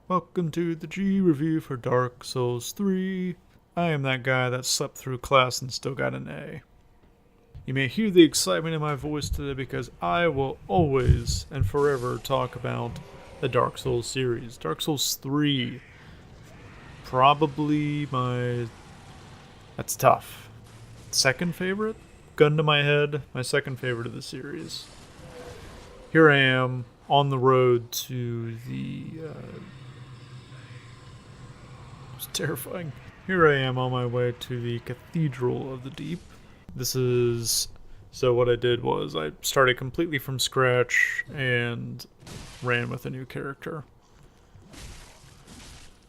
Welcome to the G review for Dark Souls 3. I am that guy that slept through class and still got an A. You may hear the excitement in my voice today because I will always and forever talk about the Dark Souls series. Dark Souls 3, probably that's tough. Second favorite? Gun to my head, my second favorite of the series. Here I am on the road to the it's terrifying. Here I am on my way to the Cathedral of the Deep. So what I did was I started completely from scratch and ran with a new character.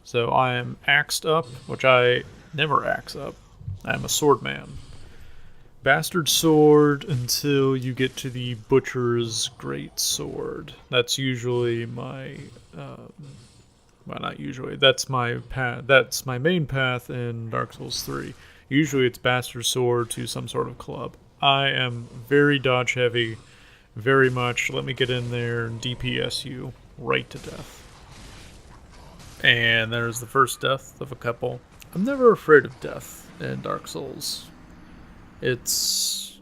So I am axed up, which I never axe up. I am a swordman. Bastard sword until you get to the Butcher's Great Sword. That's usually my well, not usually. That's my path. That's my main path in Dark Souls 3. Usually it's Bastard Sword to some sort of club. I am very dodge heavy, very much. Let me get in there and DPS you right to death. And there's the first death of a couple. I'm never afraid of death in Dark Souls. It's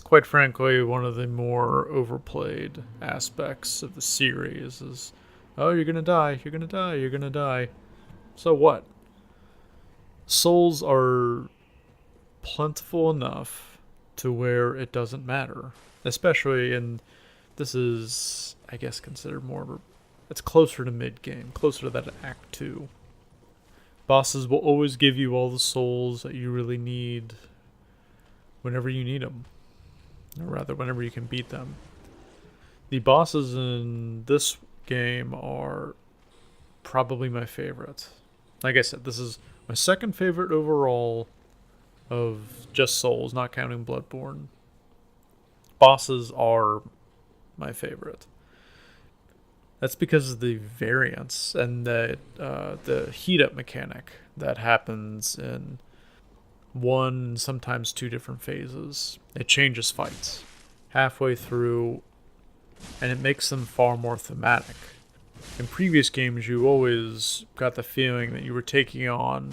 quite frankly one of the more overplayed aspects of the series is, oh, you're gonna die, you're gonna die, you're gonna die. So what? Souls are plentiful enough to where it doesn't matter. Especially this is, I guess, considered it's closer to mid-game, closer to that Act 2. Bosses will always give you all the souls that you really need whenever you need them. Or rather, whenever you can beat them. The bosses in this game are probably my favorite. Like I said, this is my second favorite overall of just Souls, not counting Bloodborne. Bosses are my favorite. That's because of the variance and the heat up mechanic that happens in one, sometimes two different phases. It changes fights halfway through, and it makes them far more thematic. In previous games, you always got the feeling that you were taking on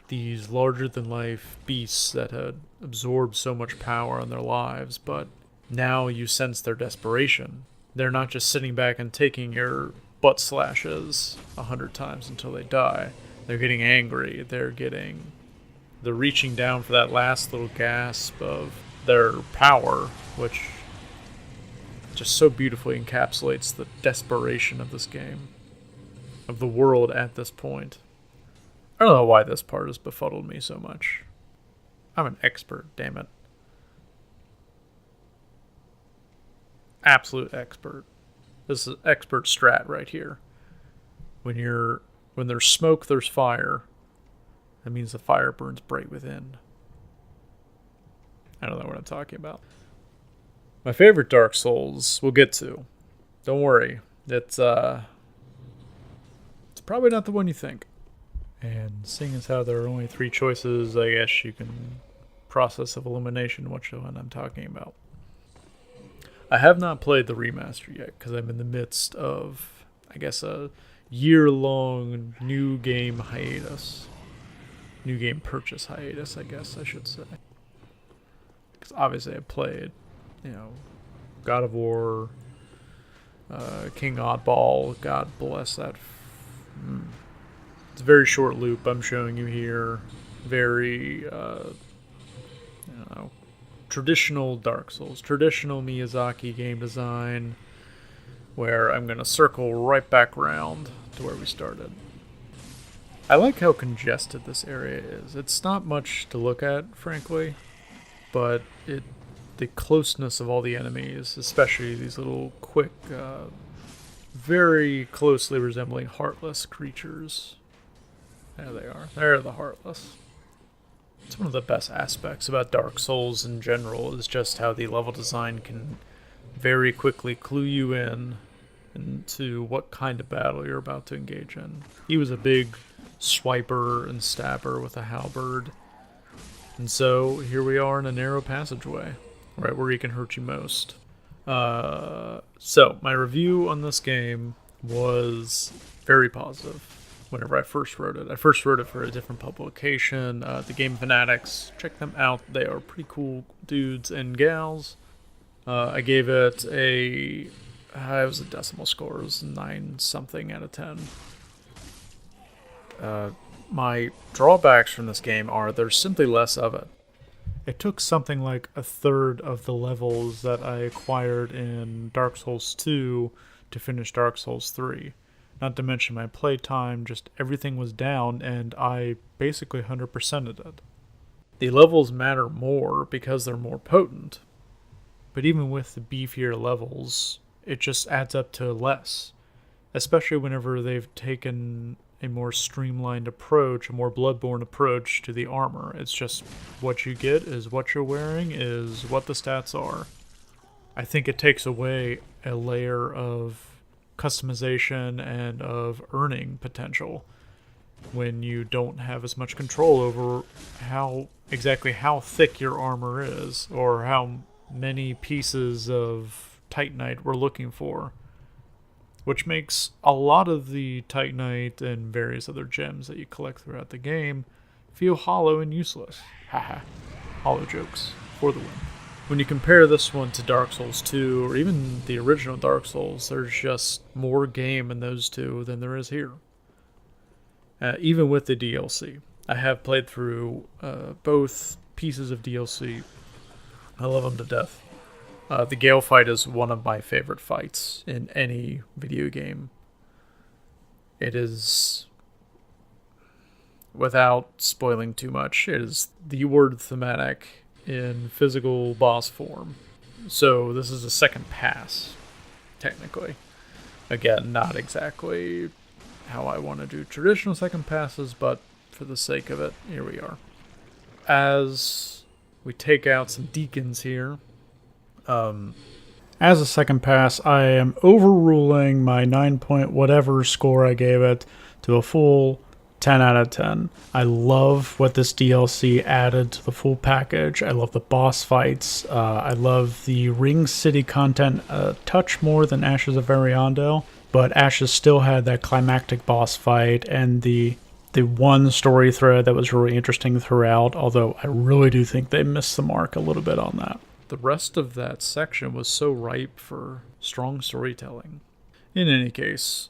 these larger-than-life beasts that had absorbed so much power in their lives, but now you sense their desperation. They're not just sitting back and taking your butt slashes 100 times until they die. They're getting angry. They're reaching down for that last little gasp of their power, which just so beautifully encapsulates the desperation of this game, of the world at this point. I don't know why this part has befuddled me so much. I'm an expert, damn it. Absolute expert. This is expert strat right here. When there's smoke, there's fire. That means the fire burns bright within. I don't know what I'm talking about. My favorite Dark Souls we'll get to. Don't worry. It's probably not the one you think. And seeing as how there are only 3 choices, I guess you can process of elimination which one I'm talking about. I have not played the remaster yet because I'm in the midst of, I guess, a year-long new game hiatus. New game purchase hiatus, I guess I should say. Because obviously I played, God of War, King Oddball, God bless that. It's a very short loop I'm showing you here. Very, traditional Dark Souls, traditional Miyazaki game design, where I'm going to circle right back around to where we started. I like how congested this area is. It's not much to look at, frankly, but the closeness of all the enemies, especially these little quick, very closely resembling Heartless creatures. There they are. They're the Heartless. It's one of the best aspects about Dark Souls in general is just how the level design can very quickly clue you in into what kind of battle you're about to engage in. He was a big swiper and stabber with a halberd. And so here we are in a narrow passageway, right where he can hurt you most. So my review on this game was very positive whenever I first wrote it. I first wrote it for a different publication, The Game Fanatics. Check them out. They are pretty cool dudes and gals. I gave it it was a decimal score. It was 9 something out of 10. My drawbacks from this game are there's simply less of it. It took something like a third of the levels that I acquired in Dark Souls 2 to finish Dark Souls 3. Not to mention my playtime, just everything was down, and I basically 100%ed it. The levels matter more because they're more potent. But even with the beefier levels, it just adds up to less. Especially whenever they've taken a more streamlined approach, a more Bloodborne approach to the armor. It's just what you get is what you're wearing, is what the stats are. I think it takes away a layer of customization and of earning potential when you don't have as much control over exactly how thick your armor is or how many pieces of Titanite we're looking for, which makes a lot of the Titanite and various other gems that you collect throughout the game feel hollow and useless. Haha. Hollow jokes for the win. When you compare this one to Dark Souls 2, or even the original Dark Souls, there's just more game in those two than there is here. Even with the DLC. I have played through both pieces of DLC. I love them to death. The Gale fight is one of my favorite fights in any video game. It is, without spoiling too much, it is the word thematic in physical boss form. So this is a second pass, technically. Again, not exactly how I want to do traditional second passes, but for the sake of it, here we are. As we take out some deacons here, as a second pass, I am overruling my 9 point whatever score I gave it to a full 10 out of 10. I love what this DLC added to the full package. I love the boss fights. I love the Ring City content a touch more than Ashes of Ariandel, but Ashes still had that climactic boss fight and the one story thread that was really interesting throughout, although I really do think they missed the mark a little bit on that. The rest of that section was so ripe for strong storytelling. In any case,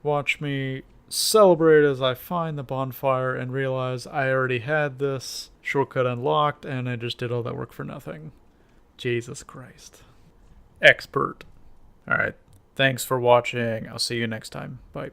watch me celebrate as I find the bonfire and realize I already had this shortcut unlocked and I just did all that work for nothing. Jesus Christ. Expert. Alright, thanks for watching. I'll see you next time. Bye.